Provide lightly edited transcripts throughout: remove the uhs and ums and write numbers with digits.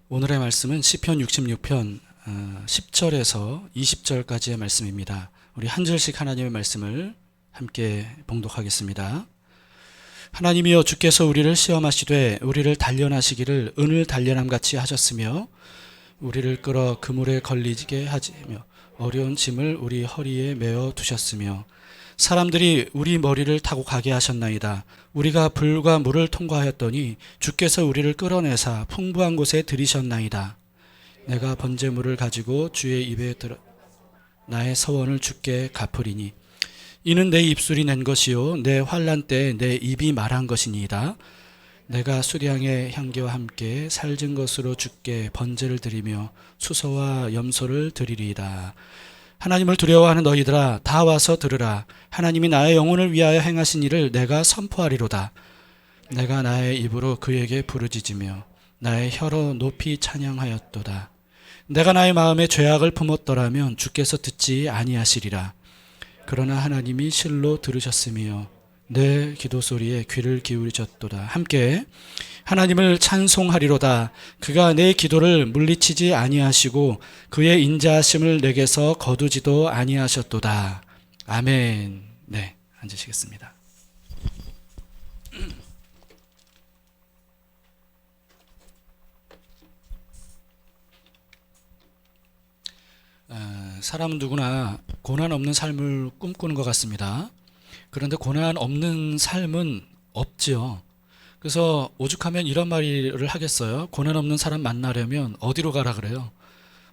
오늘의 말씀은 시편 66편 10절에서 20절까지의 말씀입니다. 우리 한 절씩 하나님의 말씀을 함께 봉독하겠습니다. 하나님이여, 주께서 우리를 시험하시되 우리를 단련하시기를 은을 단련함같이 하셨으며 우리를 끌어 그물에 걸리게 하시며 어려운 짐을 우리 허리에 메어 두셨으며 사람들이 우리 머리를 타고 가게 하셨나이다. 우리가 불과 물을 통과하였더니 주께서 우리를 끌어내사 풍부한 곳에 들이셨나이다. 내가 번제물을 가지고 주의 입에 들어 나의 서원을 주께 갚으리니 이는 내 입술이 낸 것이요 내 환난 때 내 입이 말한 것이니이다. 내가 수량의 향기와 함께 살진 것으로 주께 번제를 드리며 수소와 염소를 드리리이다. 하나님을 두려워하는 너희들아, 다 와서 들으라. 하나님이 나의 영혼을 위하여 행하신 일을 내가 선포하리로다. 내가 나의 입으로 그에게 부르짖으며 나의 혀로 높이 찬양하였도다. 내가 나의 마음에 죄악을 품었더라면 주께서 듣지 아니하시리라. 그러나 하나님이 실로 들으셨으며 내 기도 소리에 귀를 기울이셨도다. 함께 하나님을 찬송하리로다. 그가 내 기도를 물리치지 아니하시고 그의 인자하심을 내게서 거두지도 아니하셨도다. 아멘. 네, 앉으시겠습니다. 사람은 누구나 고난 없는 삶을 꿈꾸는 것 같습니다. 그런데 고난 없는 삶은 없지요. 그래서 오죽하면 이런 말을 하겠어요. 고난 없는 사람 만나려면 어디로 가라 그래요?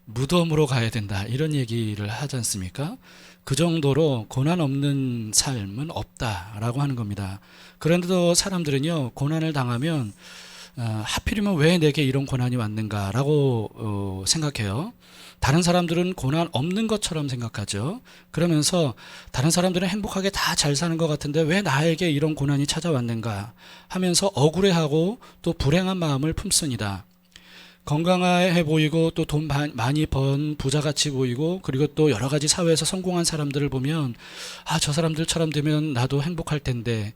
무덤으로 가야 된다, 이런 얘기를 하지 않습니까? 그 정도로 고난 없는 삶은 없다라고 하는 겁니다. 그런데도 사람들은요, 고난을 당하면 하필이면 왜 내게 이런 고난이 왔는가라고 생각해요. 다른 사람들은 고난 없는 것처럼 생각하죠. 그러면서 다른 사람들은 행복하게 다 잘 사는 것 같은데 왜 나에게 이런 고난이 찾아왔는가 하면서 억울해하고 또 불행한 마음을 품습니다. 건강해 보이고 또 돈 많이 번 부자같이 보이고, 그리고 또 여러 가지 사회에서 성공한 사람들을 보면 저 사람들처럼 되면 나도 행복할 텐데,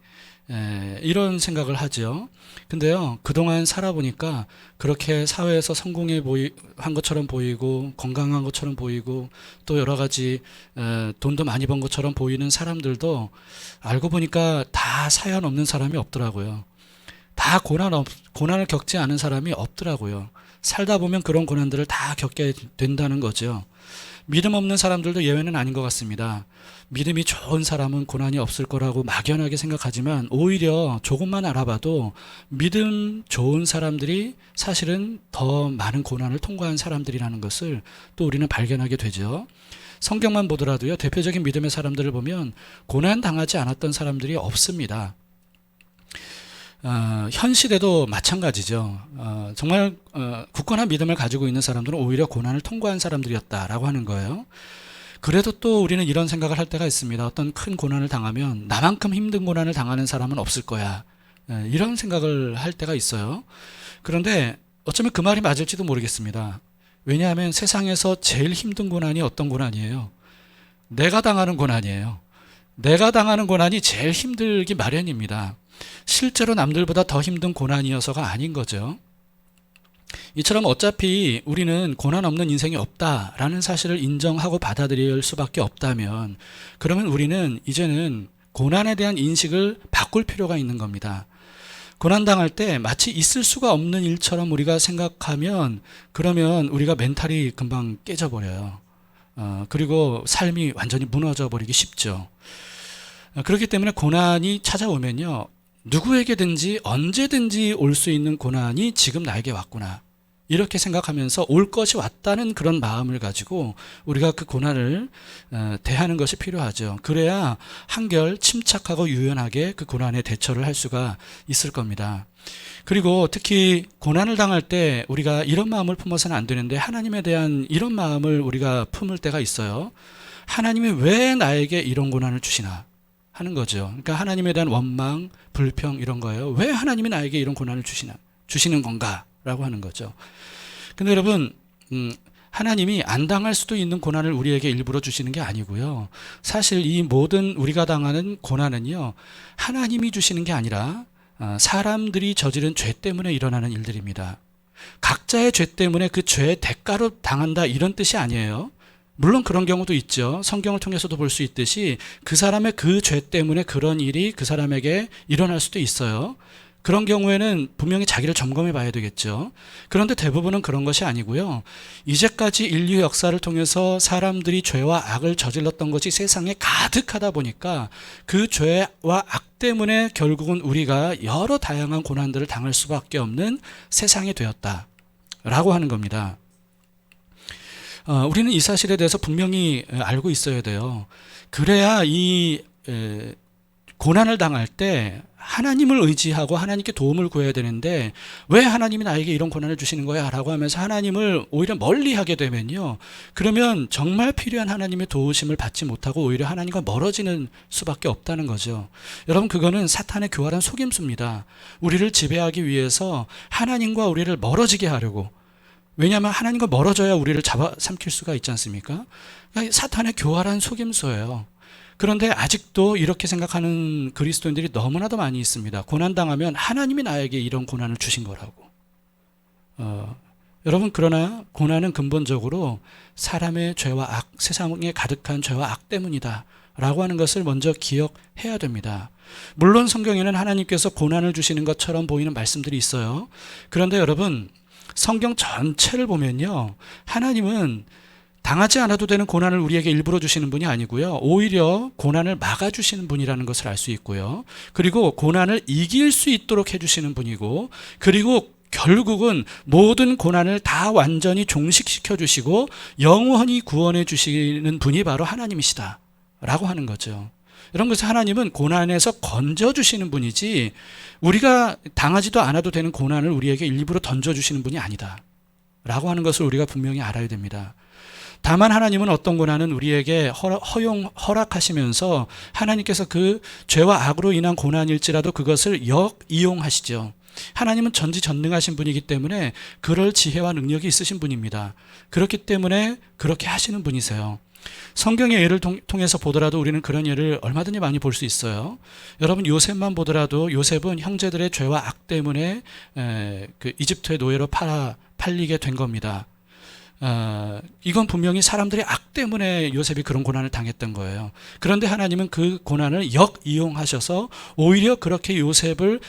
이런 생각을 하죠. 근데요, 그동안 살아보니까 그렇게 사회에서 한 것처럼 보이고 건강한 것처럼 보이고 또 여러 가지 돈도 많이 번 것처럼 보이는 사람들도 알고 보니까 다 사연 없는 사람이 없더라고요. 다 고난을 겪지 않은 사람이 없더라고요. 살다 보면 그런 고난들을 다 겪게 된다는 거죠. 믿음 없는 사람들도 예외는 아닌 것 같습니다. 믿음이 좋은 사람은 고난이 없을 거라고 막연하게 생각하지만 오히려 조금만 알아봐도 믿음 좋은 사람들이 사실은 더 많은 고난을 통과한 사람들이라는 것을 또 우리는 발견하게 되죠. 성경만 보더라도요, 대표적인 믿음의 사람들을 보면 고난 당하지 않았던 사람들이 없습니다. 현 시대도 마찬가지죠. 정말 굳건한 믿음을 가지고 있는 사람들은 오히려 고난을 통과한 사람들이었다라고 하는 거예요. 그래도 또 우리는 이런 생각을 할 때가 있습니다. 어떤 큰 고난을 당하면 나만큼 힘든 고난을 당하는 사람은 없을 거야, 이런 생각을 할 때가 있어요. 그런데 어쩌면 그 말이 맞을지도 모르겠습니다. 왜냐하면 세상에서 제일 힘든 고난이 어떤 고난이에요? 내가 당하는 고난이에요. 내가 당하는 고난이 제일 힘들기 마련입니다. 실제로 남들보다 더 힘든 고난이어서가 아닌 거죠. 이처럼 어차피 우리는 고난 없는 인생이 없다라는 사실을 인정하고 받아들일 수밖에 없다면, 그러면 우리는 이제는 고난에 대한 인식을 바꿀 필요가 있는 겁니다. 고난당할 때 마치 있을 수가 없는 일처럼 우리가 생각하면, 그러면 우리가 멘탈이 금방 깨져버려요. 그리고 삶이 완전히 무너져 버리기 쉽죠. 그렇기 때문에 고난이 찾아오면요, 누구에게든지 언제든지 올 수 있는 고난이 지금 나에게 왔구나, 이렇게 생각하면서 올 것이 왔다는 그런 마음을 가지고 우리가 그 고난을 대하는 것이 필요하죠. 그래야 한결 침착하고 유연하게 그 고난에 대처를 할 수가 있을 겁니다. 그리고 특히 고난을 당할 때 우리가 이런 마음을 품어서는 안 되는데, 하나님에 대한 이런 마음을 우리가 품을 때가 있어요. 하나님이 왜 나에게 이런 고난을 주시나 하는 거죠. 그러니까 하나님에 대한 원망, 불평, 이런 거예요. 왜 하나님이 나에게 이런 고난을 주시는 건가? 라고 하는 거죠. 근데 여러분, 하나님이 안 당할 수도 있는 고난을 우리에게 일부러 주시는 게 아니고요. 사실 이 모든 우리가 당하는 고난은요, 하나님이 주시는 게 아니라 사람들이 저지른 죄 때문에 일어나는 일들입니다. 각자의 죄 때문에 그 죄의 대가로 당한다 이런 뜻이 아니에요. 물론 그런 경우도 있죠. 성경을 통해서도 볼 수 있듯이 그 사람의 그 죄 때문에 그런 일이 그 사람에게 일어날 수도 있어요. 그런 경우에는 분명히 자기를 점검해 봐야 되겠죠. 그런데 대부분은 그런 것이 아니고요. 이제까지 인류 역사를 통해서 사람들이 죄와 악을 저질렀던 것이 세상에 가득하다 보니까 그 죄와 악 때문에 결국은 우리가 여러 다양한 고난들을 당할 수밖에 없는 세상이 되었다라고 하는 겁니다. 우리는 이 사실에 대해서 분명히 알고 있어야 돼요. 그래야 이 고난을 당할 때 하나님을 의지하고 하나님께 도움을 구해야 되는데 왜 하나님이 나에게 이런 고난을 주시는 거야? 라고 하면서 하나님을 오히려 멀리하게 되면요. 그러면 정말 필요한 하나님의 도우심을 받지 못하고 오히려 하나님과 멀어지는 수밖에 없다는 거죠. 여러분, 그거는 사탄의 교활한 속임수입니다. 우리를 지배하기 위해서 하나님과 우리를 멀어지게 하려고. 왜냐하면 하나님과 멀어져야 우리를 잡아삼킬 수가 있지 않습니까? 그러니까 사탄의 교활한 속임수예요. 그런데 아직도 이렇게 생각하는 그리스도인들이 너무나도 많이 있습니다. 고난당하면 하나님이 나에게 이런 고난을 주신 거라고. 여러분, 그러나 고난은 근본적으로 사람의 죄와 악, 세상에 가득한 죄와 악 때문이다 라고 하는 것을 먼저 기억해야 됩니다. 물론 성경에는 하나님께서 고난을 주시는 것처럼 보이는 말씀들이 있어요. 그런데 여러분, 성경 전체를 보면요, 하나님은 당하지 않아도 되는 고난을 우리에게 일부러 주시는 분이 아니고요, 오히려 고난을 막아주시는 분이라는 것을 알 수 있고요, 그리고 고난을 이길 수 있도록 해주시는 분이고, 그리고 결국은 모든 고난을 다 완전히 종식시켜 주시고 영원히 구원해 주시는 분이 바로 하나님이시다 라고 하는 거죠. 여러분, 그래서 하나님은 고난에서 건져주시는 분이지 우리가 당하지도 않아도 되는 고난을 우리에게 일부러 던져주시는 분이 아니다 라고 하는 것을 우리가 분명히 알아야 됩니다. 다만 하나님은 어떤 고난은 우리에게 허락하시면서 하나님께서 그 죄와 악으로 인한 고난일지라도 그것을 역이용하시죠. 하나님은 전지전능하신 분이기 때문에 그럴 지혜와 능력이 있으신 분입니다. 그렇기 때문에 그렇게 하시는 분이세요. 성경의 예를 통해서 보더라도 우리는 그런 예를 얼마든지 많이 볼 수 있어요. 여러분, 요셉만 보더라도 요셉은 형제들의 죄와 악 때문에 그 이집트의 노예로 팔리게 된 겁니다. 이건 분명히 사람들의 악 때문에 요셉이 그런 고난을 당했던 거예요. 그런데 하나님은 그 고난을 역이용하셔서 오히려 그렇게 요셉에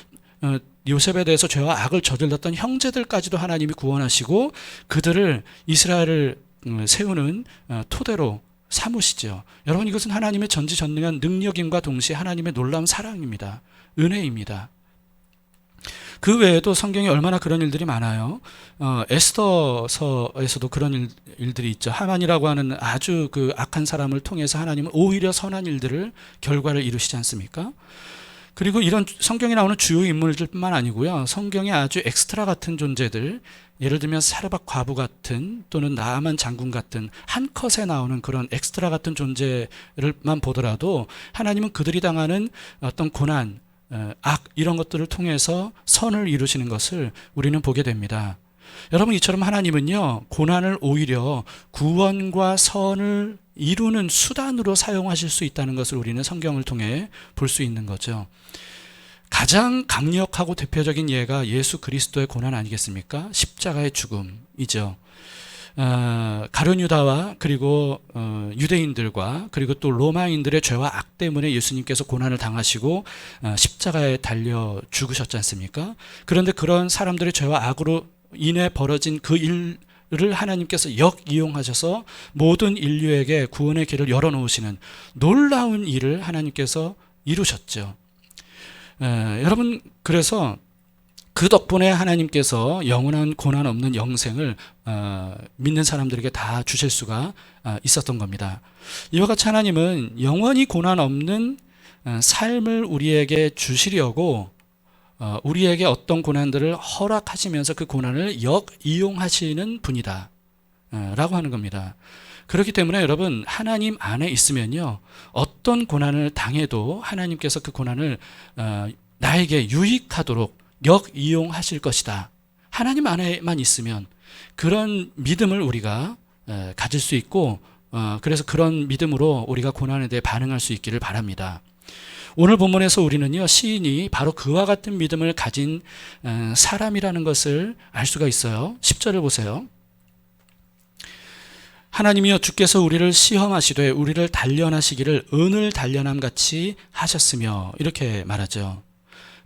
대해서 죄와 악을 저질렀던 형제들까지도 하나님이 구원하시고 그들을 이스라엘을 세우는 토대로 삼으시죠. 여러분, 이것은 하나님의 전지전능한 능력임과 동시에 하나님의 놀라운 사랑입니다. 은혜입니다. 그 외에도 성경에 얼마나 그런 일들이 많아요. 에스더서에서도 그런 일들이 있죠. 하만이라고 하는 아주 그 악한 사람을 통해서 하나님은 오히려 선한 일들을 결과를 이루시지 않습니까? 그리고 이런 성경에 나오는 주요 인물들뿐만 아니고요, 성경에 아주 엑스트라 같은 존재들, 예를 들면 사르밧 과부 같은 또는 나아만 장군 같은 한 컷에 나오는 그런 엑스트라 같은 존재를만 보더라도 하나님은 그들이 당하는 어떤 고난, 악 이런 것들을 통해서 선을 이루시는 것을 우리는 보게 됩니다. 여러분, 이처럼 하나님은요, 고난을 오히려 구원과 선을 이루는 수단으로 사용하실 수 있다는 것을 우리는 성경을 통해 볼 수 있는 거죠. 가장 강력하고 대표적인 예가 예수 그리스도의 고난 아니겠습니까? 십자가의 죽음이죠. 가룟 유다와 그리고 유대인들과 그리고 또 로마인들의 죄와 악 때문에 예수님께서 고난을 당하시고 십자가에 달려 죽으셨지 않습니까? 그런데 그런 사람들의 죄와 악으로 인해 벌어진 그 일을 하나님께서 역이용하셔서 모든 인류에게 구원의 길을 열어놓으시는 놀라운 일을 하나님께서 이루셨죠. 여러분, 그래서 그 덕분에 하나님께서 영원한 고난 없는 영생을 믿는 사람들에게 다 주실 수가 있었던 겁니다. 이와 같이 하나님은 영원히 고난 없는 삶을 우리에게 주시려고 우리에게 어떤 고난들을 허락하시면서 그 고난을 역이용하시는 분이다 라고 하는 겁니다. 그렇기 때문에 여러분, 하나님 안에 있으면요, 어떤 고난을 당해도 하나님께서 그 고난을 나에게 유익하도록 역이용하실 것이다. 하나님 안에만 있으면 그런 믿음을 우리가 가질 수 있고, 그래서 그런 믿음으로 우리가 고난에 대해 반응할 수 있기를 바랍니다. 오늘 본문에서 우리는요, 시인이 바로 그와 같은 믿음을 가진 사람이라는 것을 알 수가 있어요. 10절을 보세요. 하나님이여 주께서 우리를 시험하시되 우리를 단련하시기를 은을 단련함 같이 하셨으며, 이렇게 말하죠.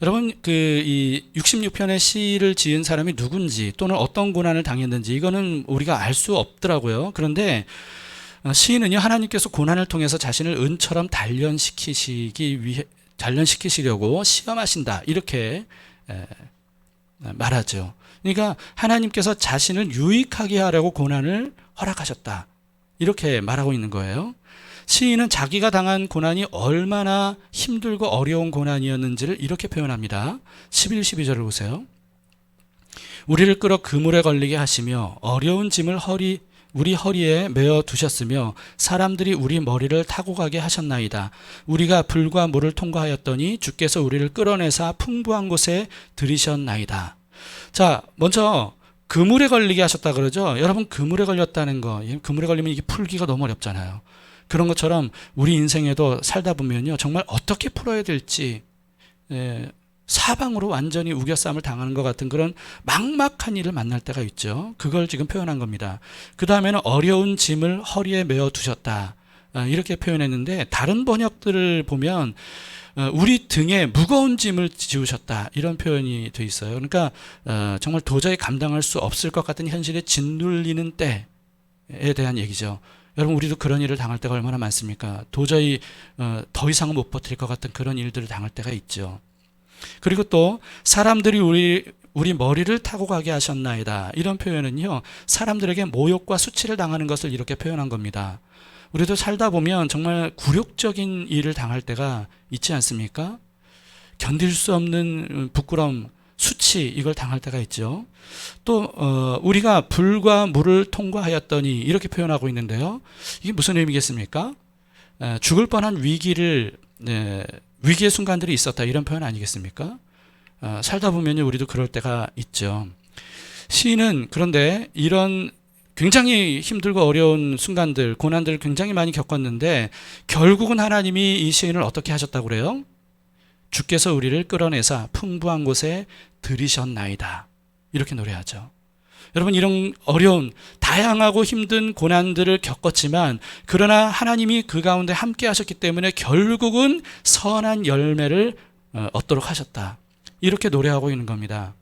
여러분, 이 66편의 시를 지은 사람이 누군지 또는 어떤 고난을 당했는지 이거는 우리가 알 수 없더라고요. 그런데 시인은요, 하나님께서 고난을 통해서 자신을 은처럼 단련시키시려고 시험하신다, 이렇게 말하죠. 그러니까 하나님께서 자신을 유익하게 하려고 고난을 허락하셨다, 이렇게 말하고 있는 거예요. 시인은 자기가 당한 고난이 얼마나 힘들고 어려운 고난이었는지를 이렇게 표현합니다. 11, 12절을 보세요. 우리를 끌어 그물에 걸리게 하시며 어려운 짐을 우리 허리에 메어 두셨으며 사람들이 우리 머리를 타고 가게 하셨나이다. 우리가 불과 물을 통과하였더니 주께서 우리를 끌어내사 풍부한 곳에 들이셨나이다. 자, 먼저 그물에 걸리게 하셨다 그러죠. 여러분, 그물에 걸렸다는 거, 그물에 걸리면 이게 풀기가 너무 어렵잖아요. 그런 것처럼 우리 인생에도 살다 보면요, 정말 어떻게 풀어야 될지 사방으로 완전히 우겨쌈을 당하는 것 같은 그런 막막한 일을 만날 때가 있죠. 그걸 지금 표현한 겁니다. 그 다음에는 어려운 짐을 허리에 메어 두셨다, 이렇게 표현했는데, 다른 번역들을 보면 우리 등에 무거운 짐을 지우셨다, 이런 표현이 돼 있어요. 그러니까 정말 도저히 감당할 수 없을 것 같은 현실에 짓눌리는 때에 대한 얘기죠. 여러분, 우리도 그런 일을 당할 때가 얼마나 많습니까? 도저히 더 이상은 못 버틸 것 같은 그런 일들을 당할 때가 있죠. 그리고 또 사람들이 우리 머리를 타고 가게 하셨나이다, 이런 표현은요, 사람들에게 모욕과 수치를 당하는 것을 이렇게 표현한 겁니다. 우리도 살다 보면 정말 굴욕적인 일을 당할 때가 있지 않습니까? 견딜 수 없는 부끄러움, 수치, 이걸 당할 때가 있죠. 또 우리가 불과 물을 통과하였더니, 이렇게 표현하고 있는데요, 이게 무슨 의미겠습니까? 죽을 뻔한 위기의 순간들이 있었다, 이런 표현 아니겠습니까? 살다 보면 우리도 그럴 때가 있죠. 시인은 그런데 이런 굉장히 힘들고 어려운 순간들, 고난들을 굉장히 많이 겪었는데, 결국은 하나님이 이 시인을 어떻게 하셨다고 그래요? 주께서 우리를 끌어내사 풍부한 곳에 들이셨나이다, 이렇게 노래하죠. 여러분, 이런 어려운 다양하고 힘든 고난들을 겪었지만, 그러나 하나님이 그 가운데 함께 하셨기 때문에 결국은 선한 열매를 얻도록 하셨다, 이렇게 노래하고 있는 겁니다.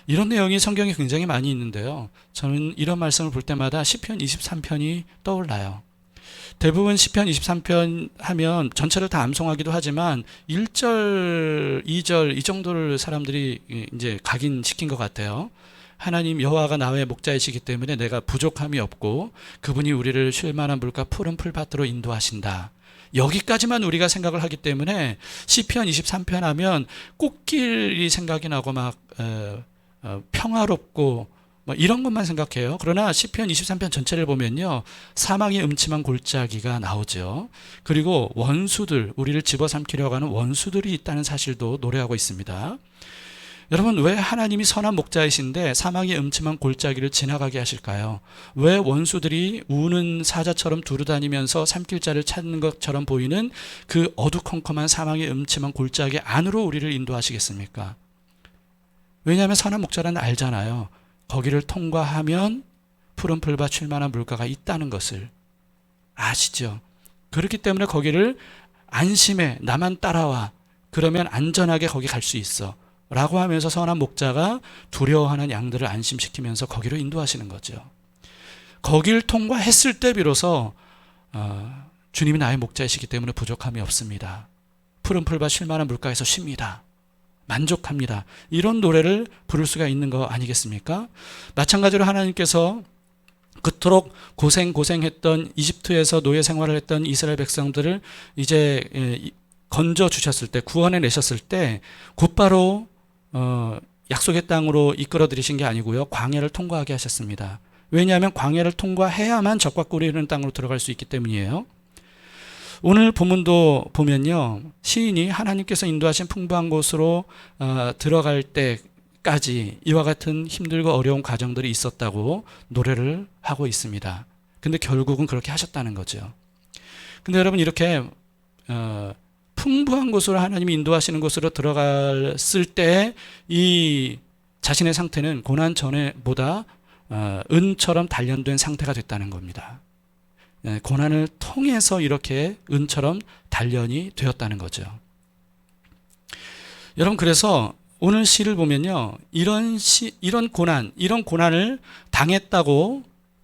이런 내용이 성경에 굉장히 많이 있는데요, 저는 이런 말씀을 볼 때마다 시편 23편이 떠올라요. 대부분 시편 23편 하면 전체를 다 암송하기도 하지만 1절, 2절 이 정도를 사람들이 이제 각인시킨 것 같아요. 하나님 여호와가 나의 목자이시기 때문에 내가 부족함이 없고 그분이 우리를 쉴 만한 물과 푸른 풀밭으로 인도하신다. 여기까지만 우리가 생각을 하기 때문에 시편 23편 하면 꽃길이 생각이 나고 막 평화롭고 이런 것만 생각해요. 그러나 시편 23편 전체를 보면요, 사망의 음침한 골짜기가 나오죠. 그리고 원수들, 우리를 집어삼키려고 하는 원수들이 있다는 사실도 노래하고 있습니다. 여러분, 왜 하나님이 선한 목자이신데 사망의 음침한 골짜기를 지나가게 하실까요? 왜 원수들이 우는 사자처럼 두루다니면서 삼킬 자를 찾는 것처럼 보이는 그 어두컴컴한 사망의 음침한 골짜기 안으로 우리를 인도하시겠습니까? 왜냐하면 선한 목자라는 알잖아요. 거기를 통과하면 푸른 풀밭 쉴 만한 물가가 있다는 것을 아시죠? 그렇기 때문에 거기를 안심해, 나만 따라와, 그러면 안전하게 거기 갈 수 있어 라고 하면서 선한 목자가 두려워하는 양들을 안심시키면서 거기로 인도하시는 거죠. 거길 통과했을 때 비로소 주님이 나의 목자이시기 때문에 부족함이 없습니다. 푸른 풀밭 쉴 만한 물가에서 쉽니다. 만족합니다. 이런 노래를 부를 수가 있는 거 아니겠습니까? 마찬가지로 하나님께서 그토록 고생했던 이집트에서 노예 생활을 했던 이스라엘 백성들을 이제 건져 주셨을 때, 구원해 내셨을 때 곧바로 약속의 땅으로 이끌어 들이신 게 아니고요, 광야를 통과하게 하셨습니다. 왜냐하면 광야를 통과해야만 적과 꿀이 흐르는 땅으로 들어갈 수 있기 때문이에요. 오늘 본문도 보면요, 시인이 하나님께서 인도하신 풍부한 곳으로 들어갈 때까지 이와 같은 힘들고 어려운 과정들이 있었다고 노래를 하고 있습니다. 근데 결국은 그렇게 하셨다는 거죠. 근데 여러분, 이렇게 풍부한 곳으로 하나님이 인도하시는 곳으로 들어갔을 때 이 자신의 상태는 고난 전에보다 은처럼 단련된 상태가 됐다는 겁니다. 고난을 통해서 이렇게 은처럼 단련이 되었다는 거죠. 여러분, 그래서 오늘 시를 보면요, 이런 고난을 당했다고,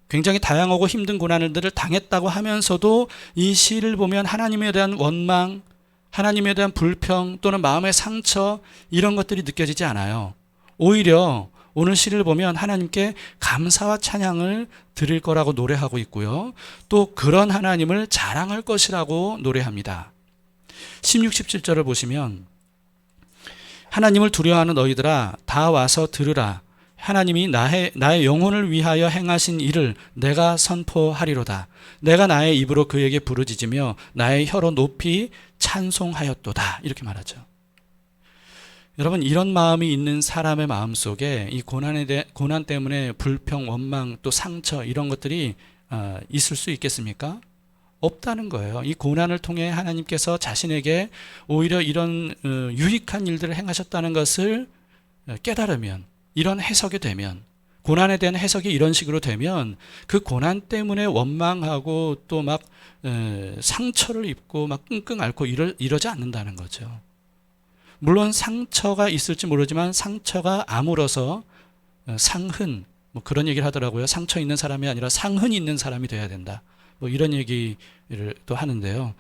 굉장히 다양하고 힘든 고난들을 당했다고 하면서도 이 시를 보면 하나님에 대한 원망, 하나님에 대한 불평 또는 마음의 상처, 이런 것들이 느껴지지 않아요. 오히려 오늘 시를 보면 하나님께 감사와 찬양을 드릴 거라고 노래하고 있고요. 또 그런 하나님을 자랑할 것이라고 노래합니다. 16, 17절을 보시면 하나님을 두려워하는 너희들아 다 와서 들으라. 하나님이 나의 영혼을 위하여 행하신 일을 내가 선포하리로다. 내가 나의 입으로 그에게 부르짖으며 나의 혀로 높이 찬송하였도다. 이렇게 말하죠. 여러분, 이런 마음이 있는 사람의 마음 속에 이 고난 때문에 불평, 원망, 또 상처, 이런 것들이 있을 수 있겠습니까? 없다는 거예요. 이 고난을 통해 하나님께서 자신에게 오히려 이런 유익한 일들을 행하셨다는 것을 깨달으면, 이런 해석이 되면, 고난에 대한 해석이 이런 식으로 되면 그 고난 때문에 원망하고 또 막 상처를 입고 막 끙끙 앓고 이러지 않는다는 거죠. 물론 상처가 있을지 모르지만 상처가 아물어서 상흔, 뭐 그런 얘기를 하더라고요. 상처 있는 사람이 아니라 상흔이 있는 사람이 돼야 된다. 뭐 이런 얘기를 또 하는데요.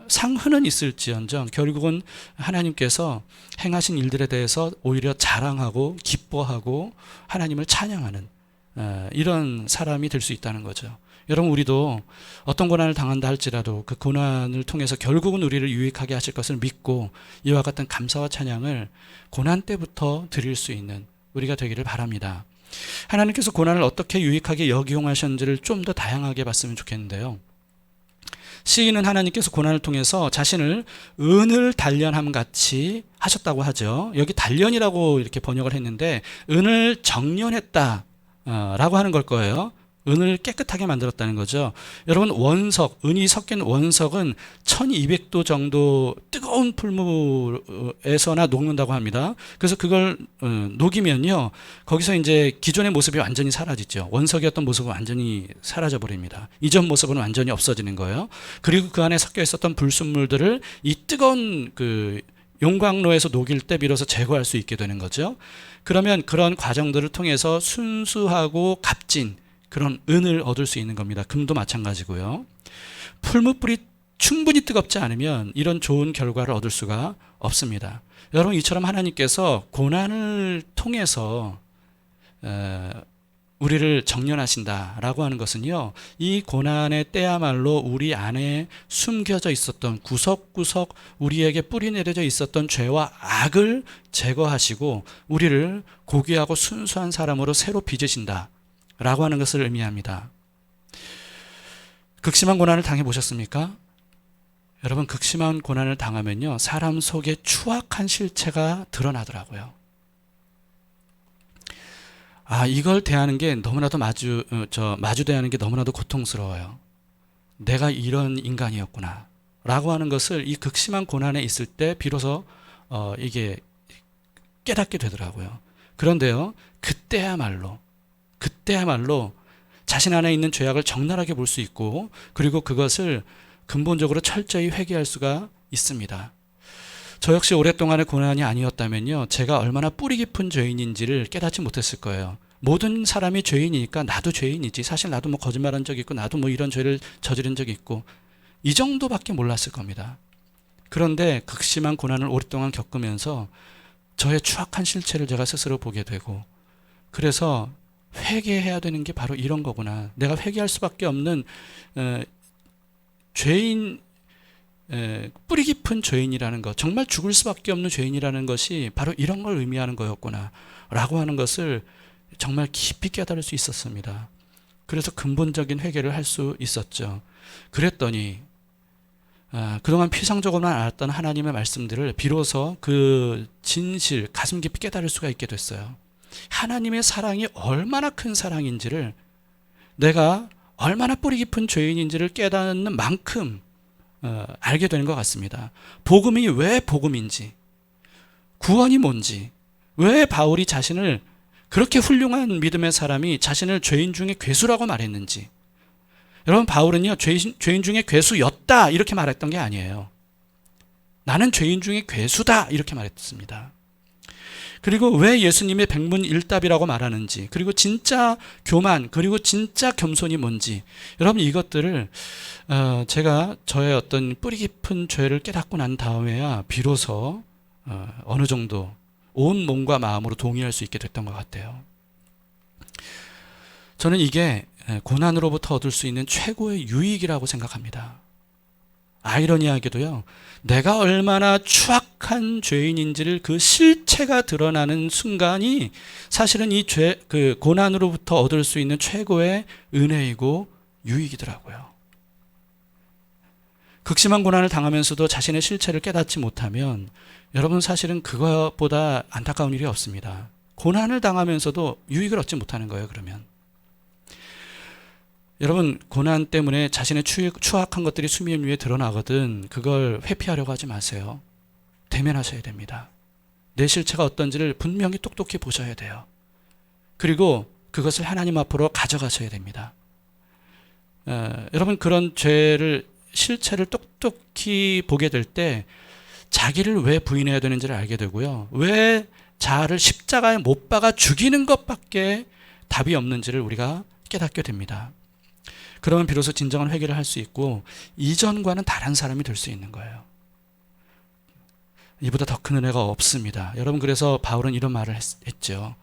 상흔은 있을지언정 결국은 하나님께서 행하신 일들에 대해서 오히려 자랑하고 기뻐하고 하나님을 찬양하는 이런 사람이 될 수 있다는 거죠. 여러분, 우리도 어떤 고난을 당한다 할지라도 그 고난을 통해서 결국은 우리를 유익하게 하실 것을 믿고 이와 같은 감사와 찬양을 고난 때부터 드릴 수 있는 우리가 되기를 바랍니다. 하나님께서 고난을 어떻게 유익하게 역이용하셨는지를 좀 더 다양하게 봤으면 좋겠는데요. 시인은 하나님께서 고난을 통해서 자신을 은을 단련함 같이 하셨다고 하죠. 여기 단련이라고 이렇게 번역을 했는데 은을 정련했다 라고 하는 걸 거예요. 은을 깨끗하게 만들었다는 거죠. 여러분, 원석, 은이 섞인 원석은 1200도 정도 뜨거운 풀무에서나 녹는다고 합니다. 그래서 그걸 녹이면요, 거기서 이제 기존의 모습이 완전히 사라지죠. 원석이었던 모습은 완전히 사라져 버립니다. 이전 모습은 완전히 없어지는 거예요. 그리고 그 안에 섞여 있었던 불순물들을 이 뜨거운 그 용광로에서 녹일 때 비로소 제거할 수 있게 되는 거죠. 그러면 그런 과정들을 통해서 순수하고 값진 그런 은을 얻을 수 있는 겁니다. 금도 마찬가지고요. 풀무불이 충분히 뜨겁지 않으면 이런 좋은 결과를 얻을 수가 없습니다. 여러분, 이처럼 하나님께서 고난을 통해서 우리를 정련하신다라고 하는 것은요, 이 고난의 때야말로 우리 안에 숨겨져 있었던 구석구석 우리에게 뿌리내려져 있었던 죄와 악을 제거하시고 우리를 고귀하고 순수한 사람으로 새로 빚으신다 라고 하는 것을 의미합니다. 극심한 고난을 당해보셨습니까? 여러분, 극심한 고난을 당하면요, 사람 속에 추악한 실체가 드러나더라고요. 이걸 대하는 게 너무나도 마주대하는 게 너무나도 고통스러워요. 내가 이런 인간이었구나 라고 하는 것을 이 극심한 고난에 있을 때 비로소 이게 깨닫게 되더라고요. 그런데요, 그때야말로 자신 안에 있는 죄악을 적나라하게 볼 수 있고, 그리고 그것을 근본적으로 철저히 회개할 수가 있습니다. 저 역시 오랫동안의 고난이 아니었다면요, 제가 얼마나 뿌리 깊은 죄인인지를 깨닫지 못했을 거예요. 모든 사람이 죄인이니까 나도 죄인이지, 사실 나도 뭐 거짓말한 적이 있고 나도 뭐 이런 죄를 저지른 적이 있고, 이 정도밖에 몰랐을 겁니다. 그런데 극심한 고난을 오랫동안 겪으면서 저의 추악한 실체를 제가 스스로 보게 되고, 그래서 회개해야 되는 게 바로 이런 거구나. 내가 회개할 수밖에 없는 죄인, 뿌리 깊은 죄인이라는 것, 정말 죽을 수밖에 없는 죄인이라는 것이 바로 이런 걸 의미하는 거였구나 라고 하는 것을 정말 깊이 깨달을 수 있었습니다. 그래서 근본적인 회개를 할 수 있었죠. 그랬더니 그동안 피상적으로만 알았던 하나님의 말씀들을 비로소 그 진실, 가슴 깊이 깨달을 수가 있게 됐어요. 하나님의 사랑이 얼마나 큰 사랑인지를, 내가 얼마나 뿌리 깊은 죄인인지를 깨닫는 만큼 알게 되는 것 같습니다. 복음이 왜 복음인지, 구원이 뭔지, 왜 바울이 자신을 그렇게 훌륭한 믿음의 사람이 자신을 죄인 중에 괴수라고 말했는지. 여러분, 바울은요, 죄인 중에 괴수였다 이렇게 말했던 게 아니에요. 나는 죄인 중에 괴수다 이렇게 말했습니다. 그리고 왜 예수님의 백문일답이라고 말하는지, 그리고 진짜 교만, 그리고 진짜 겸손이 뭔지, 여러분 이것들을 제가 저의 어떤 뿌리 깊은 죄를 깨닫고 난 다음에야 비로소 어느 정도 온 몸과 마음으로 동의할 수 있게 됐던 것 같아요. 저는 이게 고난으로부터 얻을 수 있는 최고의 유익이라고 생각합니다. 아이러니하게도요, 내가 얼마나 추악한 죄인인지를 그 실체가 드러나는 순간이 사실은 이 고난으로부터 얻을 수 있는 최고의 은혜이고 유익이더라고요. 극심한 고난을 당하면서도 자신의 실체를 깨닫지 못하면 여러분 사실은 그것보다 안타까운 일이 없습니다. 고난을 당하면서도 유익을 얻지 못하는 거예요, 그러면. 여러분, 고난 때문에 자신의 추악한 것들이 수면 위에 드러나거든 그걸 회피하려고 하지 마세요. 대면하셔야 됩니다. 내 실체가 어떤지를 분명히 똑똑히 보셔야 돼요. 그리고 그것을 하나님 앞으로 가져가셔야 됩니다. 여러분, 그런 실체를 똑똑히 보게 될 때 자기를 왜 부인해야 되는지를 알게 되고요. 왜 자아를 십자가에 못 박아 죽이는 것밖에 답이 없는지를 우리가 깨닫게 됩니다. 그러면 비로소 진정한 회개를 할 수 있고 이전과는 다른 사람이 될 수 있는 거예요. 이보다 더 큰 은혜가 없습니다. 여러분, 그래서 바울은 이런 말을 했죠.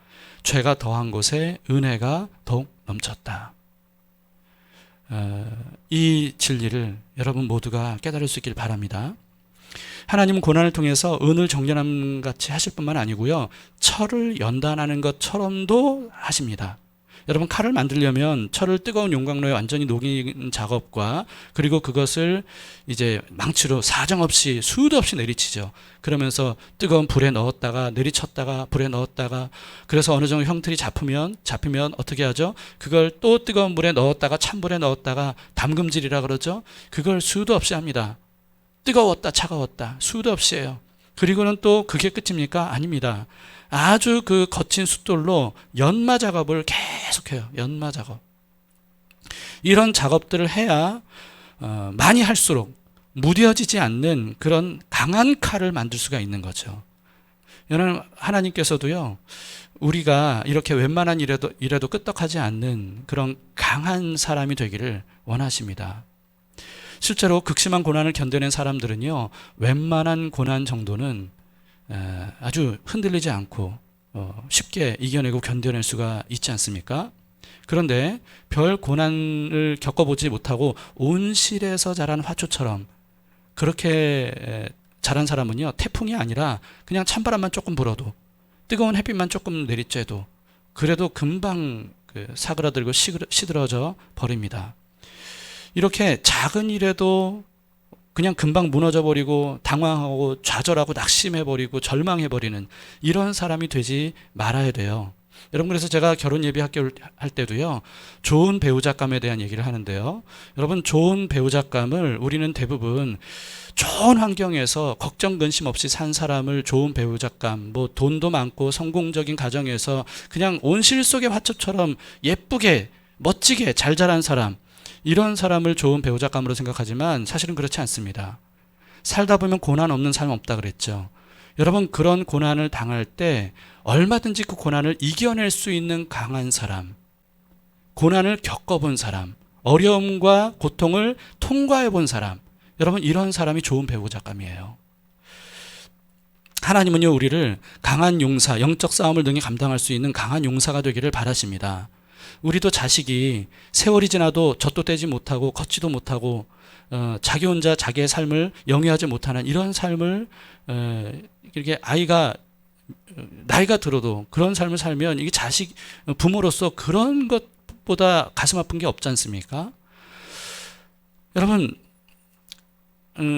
죄가 더한 곳에 은혜가 더욱 넘쳤다. 이 진리를 여러분 모두가 깨달을 수 있길 바랍니다. 하나님은 고난을 통해서 은을 정련함 같이 하실 뿐만 아니고요, 철을 연단하는 것처럼도 하십니다. 여러분, 칼을 만들려면 철을 뜨거운 용광로에 완전히 녹이는 작업과 그리고 그것을 이제 망치로 사정없이 수도 없이 내리치죠. 그러면서 뜨거운 불에 넣었다가 내리쳤다가 불에 넣었다가, 그래서 어느 정도 형틀이 잡히면 어떻게 하죠? 그걸 또 뜨거운 물에 넣었다가 찬물에 넣었다가 담금질이라 그러죠. 그걸 수도 없이 합니다. 뜨거웠다 차가웠다 수도 없이 해요. 그리고는 또 그게 끝입니까? 아닙니다. 아주 그 거친 숫돌로 연마 작업을 계속해요. 연마 작업. 이런 작업들을 해야 많이 할수록 무뎌지지 않는 그런 강한 칼을 만들 수가 있는 거죠. 여러분, 하나님께서도요, 우리가 이렇게 웬만한 일에도 끄떡하지 않는 그런 강한 사람이 되기를 원하십니다. 실제로 극심한 고난을 견뎌낸 사람들은요, 웬만한 고난 정도는 아주 흔들리지 않고 쉽게 이겨내고 견뎌낼 수가 있지 않습니까? 그런데 별 고난을 겪어보지 못하고 온실에서 자란 화초처럼 그렇게 자란 사람은요, 태풍이 아니라 그냥 찬바람만 조금 불어도, 뜨거운 햇빛만 조금 내리쬐도 그래도 금방 사그라들고 시들어져 버립니다. 이렇게 작은 일에도 그냥 금방 무너져버리고 당황하고 좌절하고 낙심해버리고 절망해버리는 이런 사람이 되지 말아야 돼요. 여러분, 그래서 제가 결혼 예비 학교 할 때도요, 좋은 배우자감에 대한 얘기를 하는데요. 여러분, 좋은 배우자감을 우리는 대부분 좋은 환경에서 걱정 근심 없이 산 사람을 좋은 배우자감, 뭐 돈도 많고 성공적인 가정에서 그냥 온실 속의 화초처럼 예쁘게 멋지게 잘 자란 사람, 이런 사람을 좋은 배우자감으로 생각하지만 사실은 그렇지 않습니다. 살다 보면 고난 없는 삶 없다 그랬죠. 여러분, 그런 고난을 당할 때 얼마든지 그 고난을 이겨낼 수 있는 강한 사람, 고난을 겪어본 사람, 어려움과 고통을 통과해 본 사람, 여러분, 이런 사람이 좋은 배우자감이에요. 하나님은요, 우리를 강한 용사, 영적 싸움을 능히 감당할 수 있는 강한 용사가 되기를 바라십니다. 우리도 자식이 세월이 지나도 젖도 떼지 못하고 걷지도 못하고 자기 혼자 자기의 삶을 영위하지 못하는 이런 삶을 이렇게 아이가 나이가 들어도 그런 삶을 살면 이게 부모로서 그런 것보다 가슴 아픈 게 없지 않습니까? 여러분,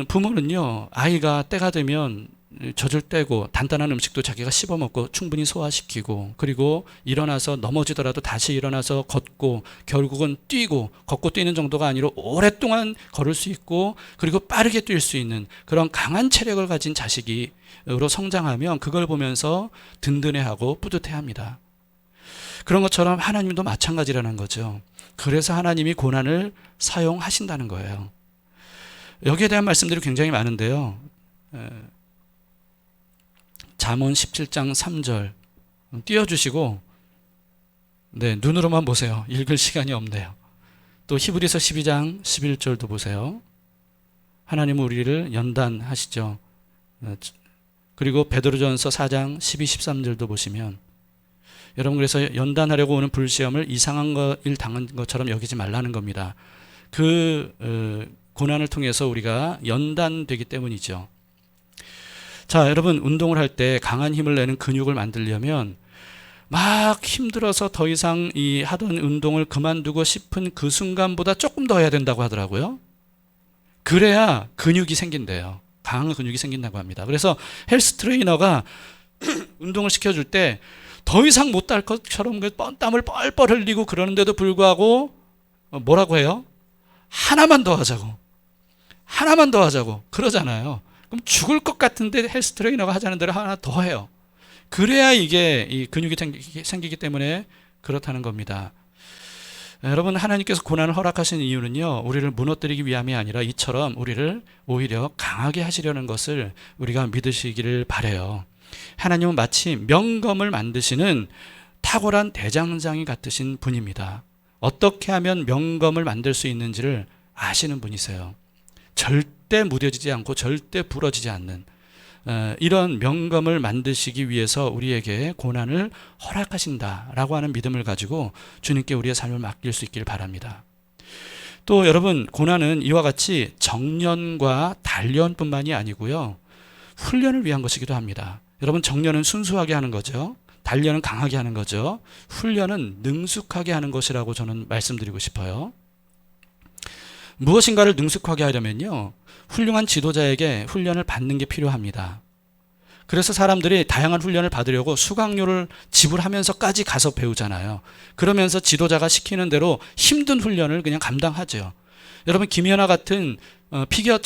부모는요, 아이가 때가 되면 젖을 떼고 단단한 음식도 자기가 씹어 먹고 충분히 소화시키고, 그리고 일어나서 넘어지더라도 다시 일어나서 걷고, 결국은 뛰고, 걷고 뛰는 정도가 아니라 오랫동안 걸을 수 있고, 그리고 빠르게 뛸 수 있는 그런 강한 체력을 가진 자식으로 성장하면 그걸 보면서 든든해하고 뿌듯해합니다. 그런 것처럼 하나님도 마찬가지라는 거죠. 그래서 하나님이 고난을 사용하신다는 거예요. 여기에 대한 말씀들이 굉장히 많은데요. 잠언 17장 3절 띄워주시고, 네, 눈으로만 보세요. 읽을 시간이 없네요. 또 히브리서 12장 11절도 보세요. 하나님은 우리를 연단하시죠. 그리고 베드로전서 4장 12, 13절도 보시면, 여러분, 그래서 연단하려고 오는 불시험을 이상한 일 당한 것처럼 여기지 말라는 겁니다. 그 고난을 통해서 우리가 연단되기 때문이죠. 자, 여러분, 운동을 할 때 강한 힘을 내는 근육을 만들려면 막 힘들어서 더 이상 이 하던 운동을 그만두고 싶은 그 순간보다 조금 더 해야 된다고 하더라고요. 그래야 근육이 생긴대요. 강한 근육이 생긴다고 합니다. 그래서 헬스 트레이너가 운동을 시켜줄 때 더 이상 못 할 것처럼 땀을 뻘뻘 흘리고 그러는데도 불구하고 뭐라고 해요? 하나만 더 하자고. 하나만 더 하자고. 그러잖아요. 그럼 죽을 것 같은데 헬스 트레이너가 하자는 대로 하나 더 해요. 그래야 이게 이 근육이 생기기 때문에 그렇다는 겁니다. 여러분, 하나님께서 고난을 허락하신 이유는요, 우리를 무너뜨리기 위함이 아니라 이처럼 우리를 오히려 강하게 하시려는 것을 우리가 믿으시기를 바라요. 하나님은 마치 명검을 만드시는 탁월한 대장장이 같으신 분입니다. 어떻게 하면 명검을 만들 수 있는지를 아시는 분이세요. 절대 무뎌지지 않고 절대 부러지지 않는 이런 명검을 만드시기 위해서 우리에게 고난을 허락하신다라고 하는 믿음을 가지고 주님께 우리의 삶을 맡길 수 있기를 바랍니다. 또 여러분, 고난은 이와 같이 정련과 단련뿐만이 아니고요, 훈련을 위한 것이기도 합니다. 여러분, 정련은 순수하게 하는 거죠. 단련은 강하게 하는 거죠. 훈련은 능숙하게 하는 것이라고 저는 말씀드리고 싶어요. 무엇인가를 능숙하게 하려면요, 훌륭한 지도자에게 훈련을 받는 게 필요합니다. 그래서 사람들이 다양한 훈련을 받으려고 수강료를 지불하면서까지 가서 배우잖아요. 그러면서 지도자가 시키는 대로 힘든 훈련을 그냥 감당하죠. 여러분, 김연아 같은 피겨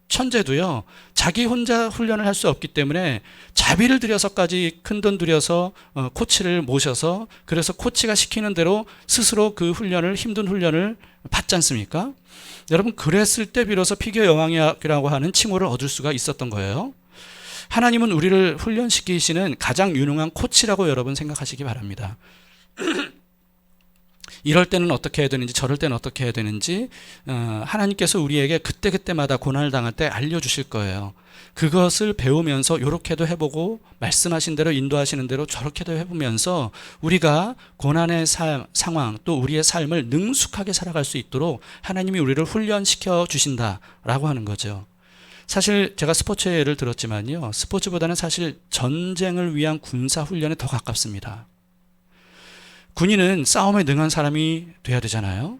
천재도요, 자기 혼자 훈련을 할 수 없기 때문에 자비를 들여서까지 큰돈 들여서 코치를 모셔서, 그래서 코치가 시키는 대로 스스로 그 훈련을, 힘든 훈련을 받지 않습니까? 여러분, 그랬을 때 비로소 피겨 여왕이라고 하는 칭호를 얻을 수가 있었던 거예요. 하나님은 우리를 훈련시키시는 가장 유능한 코치라고 여러분 생각하시기 바랍니다. 이럴 때는 어떻게 해야 되는지, 저럴 때는 어떻게 해야 되는지 하나님께서 우리에게 그때그때마다 고난을 당할 때 알려주실 거예요. 그것을 배우면서 이렇게도 해보고, 말씀하신 대로 인도하시는 대로 저렇게도 해보면서 우리가 고난의 상황, 또 우리의 삶을 능숙하게 살아갈 수 있도록 하나님이 우리를 훈련시켜 주신다라고 하는 거죠. 사실 제가 스포츠의 예를 들었지만요, 스포츠보다는 사실 전쟁을 위한 군사 훈련에 더 가깝습니다. 군인은 싸움에 능한 사람이 돼야 되잖아요.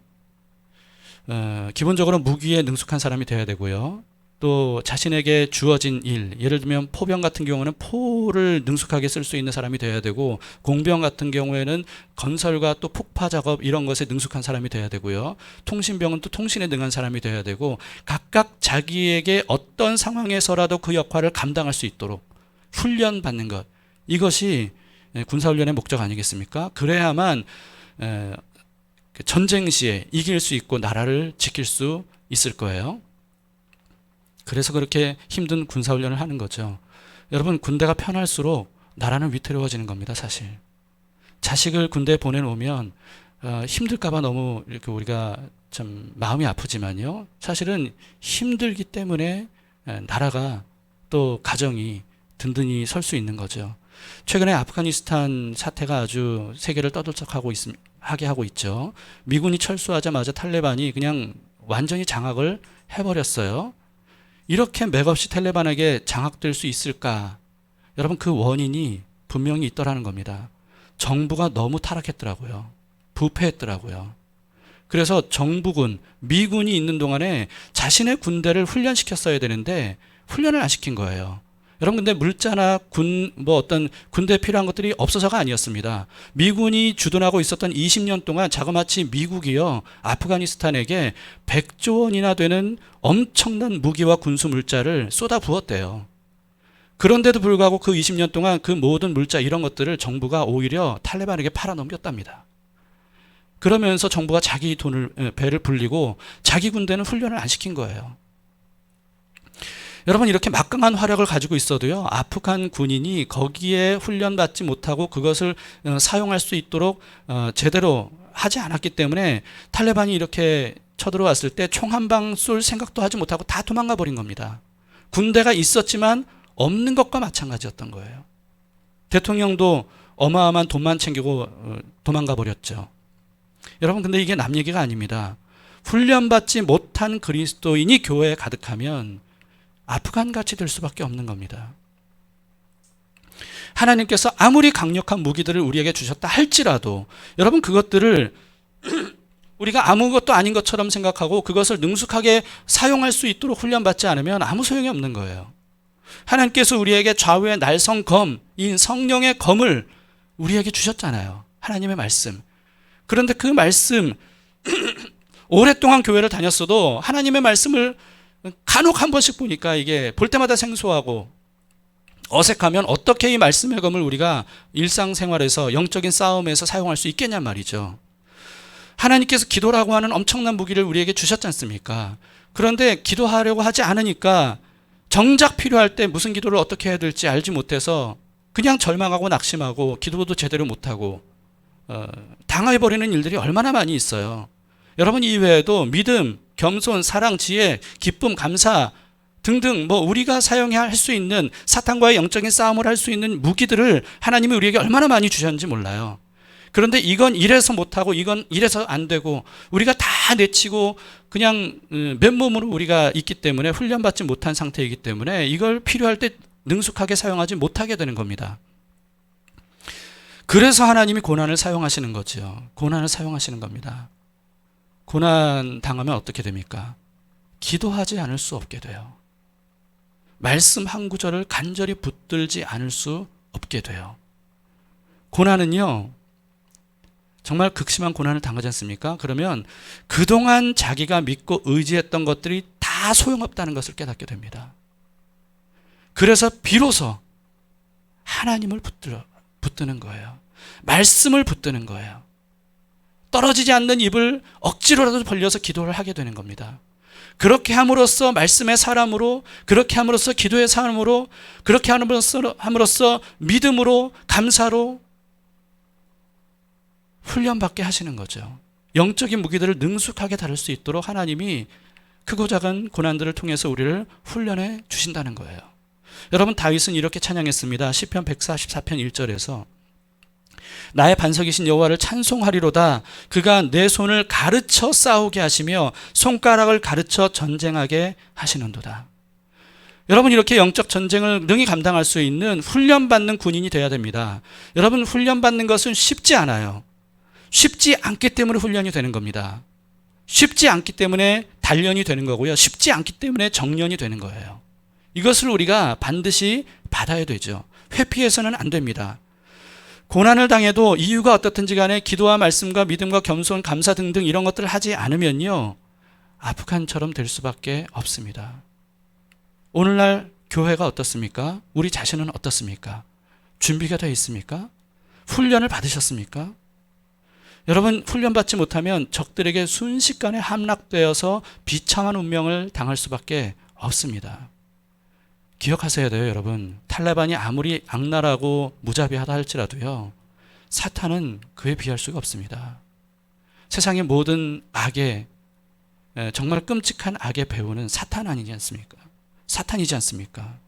기본적으로 무기에 능숙한 사람이 돼야 되고요. 또 자신에게 주어진 일, 예를 들면 포병 같은 경우는 포를 능숙하게 쓸 수 있는 사람이 돼야 되고, 공병 같은 경우에는 건설과 또 폭파 작업 이런 것에 능숙한 사람이 돼야 되고요. 통신병은 또 통신에 능한 사람이 돼야 되고, 각각 자기에게 어떤 상황에서라도 그 역할을 감당할 수 있도록 훈련받는 것, 이것이 군사훈련의 목적 아니겠습니까? 그래야만 전쟁 시에 이길 수 있고 나라를 지킬 수 있을 거예요. 그래서 그렇게 힘든 군사훈련을 하는 거죠. 여러분, 군대가 편할수록 나라는 위태로워지는 겁니다, 사실. 자식을 군대에 보내놓으면 힘들까봐 너무 이렇게 우리가 참 마음이 아프지만요, 사실은 힘들기 때문에 나라가 또 가정이 든든히 설 수 있는 거죠. 최근에 아프가니스탄 사태가 아주 세계를 하게 하고 있죠. 미군이 철수하자마자 탈레반이 그냥 완전히 장악을 해버렸어요. 이렇게 맥없이 탈레반에게 장악될 수 있을까? 여러분, 그 원인이 분명히 있더라는 겁니다. 정부가 너무 타락했더라고요. 부패했더라고요. 그래서 정부군, 미군이 있는 동안에 자신의 군대를 훈련시켰어야 되는데 훈련을 안 시킨 거예요. 여러분, 근데 물자나 어떤 군대에 필요한 것들이 없어서가 아니었습니다. 미군이 주둔하고 있었던 20년 동안 자그마치 미국이요, 아프가니스탄에게 100조 원이나 되는 엄청난 무기와 군수 물자를 쏟아 부었대요. 그런데도 불구하고 그 20년 동안 그 모든 물자 이런 것들을 정부가 오히려 탈레반에게 팔아넘겼답니다. 그러면서 정부가 자기 배를 불리고 자기 군대는 훈련을 안 시킨 거예요. 여러분, 이렇게 막강한 화력을 가지고 있어도요, 아프간 군인이 거기에 훈련받지 못하고 그것을 사용할 수 있도록 제대로 하지 않았기 때문에 탈레반이 이렇게 쳐들어왔을 때 총 한 방 쏠 생각도 하지 못하고 다 도망가 버린 겁니다. 군대가 있었지만 없는 것과 마찬가지였던 거예요. 대통령도 어마어마한 돈만 챙기고 도망가 버렸죠. 여러분, 근데 이게 남 얘기가 아닙니다. 훈련받지 못한 그리스도인이 교회에 가득하면 아프간같이 될 수밖에 없는 겁니다. 하나님께서 아무리 강력한 무기들을 우리에게 주셨다 할지라도 여러분, 그것들을 우리가 아무것도 아닌 것처럼 생각하고 그것을 능숙하게 사용할 수 있도록 훈련받지 않으면 아무 소용이 없는 거예요. 하나님께서 우리에게 좌우의 날성검인 성령의 검을 우리에게 주셨잖아요. 하나님의 말씀. 그런데 그 말씀, 오랫동안 교회를 다녔어도 하나님의 말씀을 간혹 한 번씩 보니까 이게 볼 때마다 생소하고 어색하면 어떻게 이 말씀의 검을 우리가 일상생활에서 영적인 싸움에서 사용할 수 있겠냔 말이죠. 하나님께서 기도라고 하는 엄청난 무기를 우리에게 주셨지 않습니까? 그런데 기도하려고 하지 않으니까 정작 필요할 때 무슨 기도를 어떻게 해야 될지 알지 못해서 그냥 절망하고 낙심하고 기도도 제대로 못하고 당해버리는 일들이 얼마나 많이 있어요. 여러분, 이 외에도 믿음, 겸손, 사랑, 지혜, 기쁨, 감사 등등 우리가 사용해야 할 수 있는 사탄과의 영적인 싸움을 할 수 있는 무기들을 하나님이 우리에게 얼마나 많이 주셨는지 몰라요. 그런데 이건 이래서 못하고 이건 이래서 안 되고 우리가 다 내치고 그냥 맨몸으로 우리가 있기 때문에 훈련받지 못한 상태이기 때문에 이걸 필요할 때 능숙하게 사용하지 못하게 되는 겁니다. 그래서 하나님이 고난을 사용하시는 거죠. 고난을 사용하시는 겁니다. 고난 당하면 어떻게 됩니까? 기도하지 않을 수 없게 돼요. 말씀 한 구절을 간절히 붙들지 않을 수 없게 돼요. 고난은요, 정말 극심한 고난을 당하지 않습니까? 그러면 그동안 자기가 믿고 의지했던 것들이 다 소용없다는 것을 깨닫게 됩니다. 그래서 비로소 하나님을 붙드는 거예요. 말씀을 붙드는 거예요. 떨어지지 않는 입을 억지로라도 벌려서 기도를 하게 되는 겁니다. 그렇게 함으로써 말씀의 사람으로, 그렇게 함으로써 기도의 사람으로, 그렇게 함으로써 믿음으로, 감사로 훈련받게 하시는 거죠. 영적인 무기들을 능숙하게 다룰 수 있도록 하나님이 크고 작은 고난들을 통해서 우리를 훈련해 주신다는 거예요. 여러분, 다윗은 이렇게 찬양했습니다. 시편 144편 1절에서 나의 반석이신 여호와를 찬송하리로다. 그가 내 손을 가르쳐 싸우게 하시며 손가락을 가르쳐 전쟁하게 하시는도다. 여러분, 이렇게 영적 전쟁을 능히 감당할 수 있는 훈련받는 군인이 되어야 됩니다. 여러분, 훈련받는 것은 쉽지 않아요. 쉽지 않기 때문에 훈련이 되는 겁니다. 쉽지 않기 때문에 단련이 되는 거고요. 쉽지 않기 때문에 정련이 되는 거예요. 이것을 우리가 반드시 받아야 되죠. 회피해서는 안 됩니다. 고난을 당해도 이유가 어떻든지 간에 기도와 말씀과 믿음과 겸손, 감사 등등 이런 것들을 하지 않으면요, 아프간처럼 될 수밖에 없습니다. 오늘날 교회가 어떻습니까? 우리 자신은 어떻습니까? 준비가 되어 있습니까? 훈련을 받으셨습니까? 여러분, 훈련받지 못하면 적들에게 순식간에 함락되어서 비참한 운명을 당할 수밖에 없습니다. 기억하셔야 돼요, 여러분. 탈레반이 아무리 악랄하고 무자비하다 할지라도요, 사탄은 그에 비할 수가 없습니다. 세상의 모든 악의, 정말 끔찍한 악의 배후는 사탄 아니지 않습니까? 사탄이지 않습니까?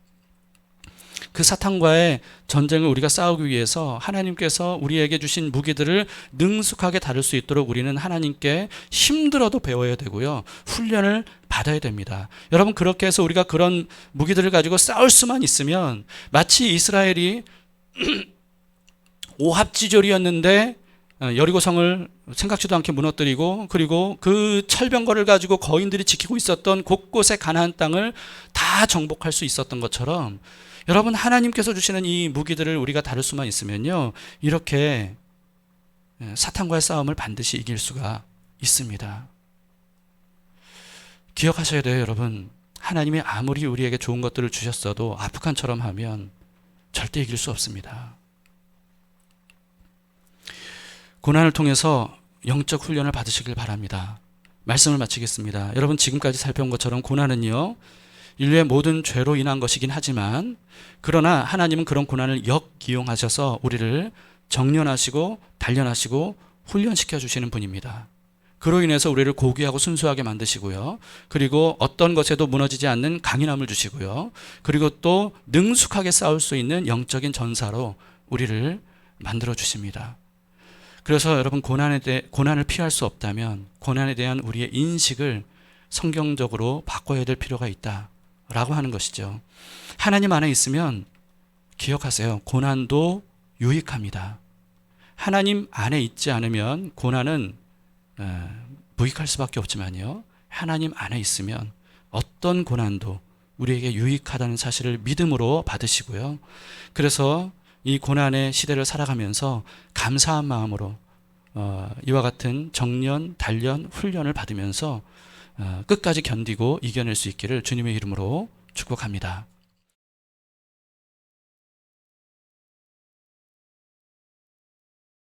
그 사탄과의 전쟁을 우리가 싸우기 위해서 하나님께서 우리에게 주신 무기들을 능숙하게 다룰 수 있도록 우리는 하나님께 힘들어도 배워야 되고요, 훈련을 받아야 됩니다. 여러분, 그렇게 해서 우리가 그런 무기들을 가지고 싸울 수만 있으면 마치 이스라엘이 오합지졸이었는데 여리고성을 생각지도 않게 무너뜨리고 그리고 그 철병거를 가지고 거인들이 지키고 있었던 곳곳의 가나안 땅을 다 정복할 수 있었던 것처럼 여러분 하나님께서 주시는 이 무기들을 우리가 다룰 수만 있으면요 이렇게 사탄과의 싸움을 반드시 이길 수가 있습니다. 기억하셔야 돼요, 여러분. 하나님이 아무리 우리에게 좋은 것들을 주셨어도 아프간처럼 하면 절대 이길 수 없습니다. 고난을 통해서 영적 훈련을 받으시길 바랍니다. 말씀을 마치겠습니다. 여러분 지금까지 살펴본 것처럼 고난은요 인류의 모든 죄로 인한 것이긴 하지만 그러나 하나님은 그런 고난을 역기용하셔서 우리를 정련하시고 단련하시고 훈련시켜 주시는 분입니다. 그로 인해서 우리를 고귀하고 순수하게 만드시고요. 그리고 어떤 것에도 무너지지 않는 강인함을 주시고요. 그리고 또 능숙하게 싸울 수 있는 영적인 전사로 우리를 만들어 주십니다. 그래서 여러분 고난을 피할 수 없다면 고난에 대한 우리의 인식을 성경적으로 바꿔야 될 필요가 있다라고 하는 것이죠. 하나님 안에 있으면 기억하세요. 고난도 유익합니다. 하나님 안에 있지 않으면 고난은 무익할 수밖에 없지만요. 하나님 안에 있으면 어떤 고난도 우리에게 유익하다는 사실을 믿음으로 받으시고요. 그래서 이 고난의 시대를 살아가면서 감사한 마음으로 이와 같은 정련, 단련, 훈련을 받으면서 끝까지 견디고 이겨낼 수 있기를 주님의 이름으로 축복합니다.